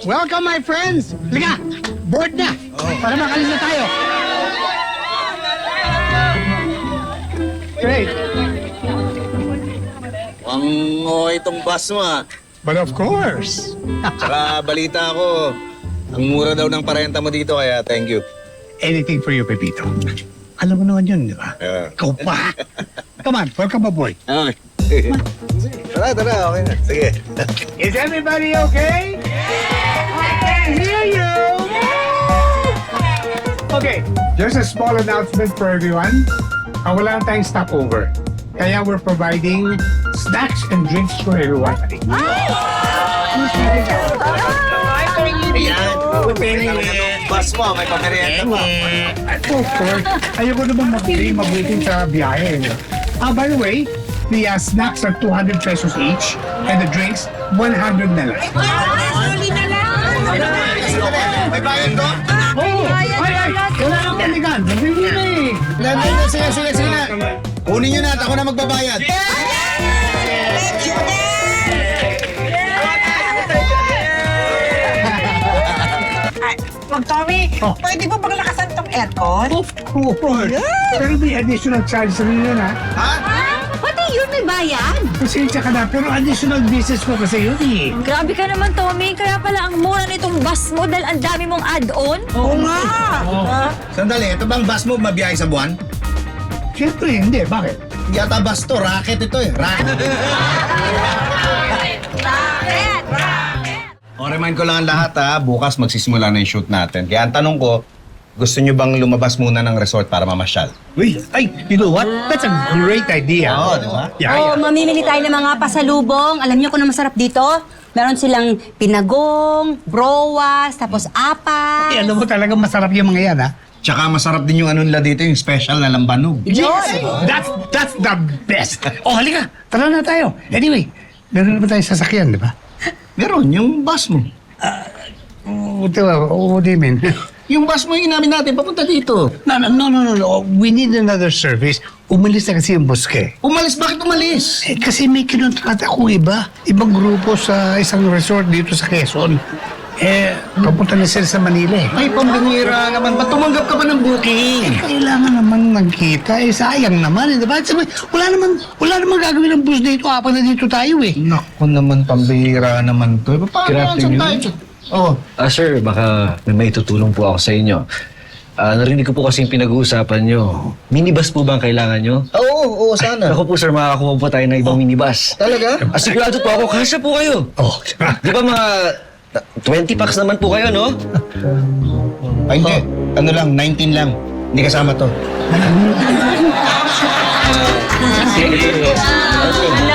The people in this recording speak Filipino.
Welcome, my friends! Liga! Board na! Para makalis na tayo! Great! Ang itong bus mo ah. But of course! Tsaka balita ko, ang mura daw ng parenta mo dito kaya thank you. Anything for you, Pepito. Alam mo naman yun, di ba? Yeah. Ikaw pa! Come on, welcome aboard. Okay. Tara, okay na. Sige. Is everybody okay? I can hear you! Okay, just a small announcement for everyone. Wala na tayong stopover. Kaya we're providing snacks and drinks for everyone. Ayan. Bus mo, may pamerienda mo. Of course, ayoko naman mabuting sa biyahe. By the way, the snacks are 200 pesos each and the drinks 100 na lang. May bayad ko? Oh, ay, wala nang paligan. Nabili na eh. Sige na. Kunin nyo na at ako na magbabayad. Wag, Tommy, Oh. pwede ba bang lakasan tong aircon? Of course. Pero may additional charge sa rin yun, ha? Pati yun may bayan. Pasensya ka na, pero additional business ko kasi yun eh. Grabe ka naman, Tommy. Kaya pala ang mura nitong bus mo dahil ang dami mong add-on. Oo nga! Sandali, ito bang bus mo mabiyahe sa buwan? Siyempre, hindi. Bakit? Yata bus to, racket ito eh. Racket. O, remind ko lang ang lahat ha, bukas magsisimula na yung shoot natin. Kaya ang tanong ko, gusto nyo bang lumabas muna ng resort para mamasyal? Uy, ay, you know what? That's a great idea. Oo, di ba? Yeah. Mamimili tayo ng mga pasalubong. Alam niyo kung ano masarap dito? Meron silang pinagong, browas, tapos apas. Eh, alam mo talaga masarap yung mga yan, ha? Tsaka masarap din yung ano nila dito, yung special na lambanog. Yes! That's the best. Oh, halika. Tara na tayo. Anyway, meron na ba tayong sasakyan, di ba? Meron, yung bus mo. What do you mean? Yung bus mo yung inamin natin, papunta dito. No. We need another service. Umalis na kasi yung buske. Umalis, bakit umalis? Eh, kasi may kinontrata akong iba. Ibang grupo sa isang resort dito sa Quezon. Eh, papunta na sila sa Manila eh. Ay, pambihira naman. Ba't tumanggap ka pa ng booking? Kailangan naman nagkita. Eh, sayang naman. Eh, diba? Sabi, wala naman gagawin ng bus dito. Apat na dito tayo eh. Naku naman, pambihira naman to. Paano yan sa tayo? Oh, Sir, baka may maitutulong po ako sa inyo. Narinig ko po kasi yung pinag-uusapan nyo. Minibus po ba ang kailangan nyo? oo, sana. Ako po, sir, makakakuha po tayo ng ibang minibus. Talaga? Sigurado po ako, kasya po kayo. Oh, Di ba mga 20 packs naman po kayo, no? Ay, hindi. Ano lang, 19 lang. Hindi kasama to. Ano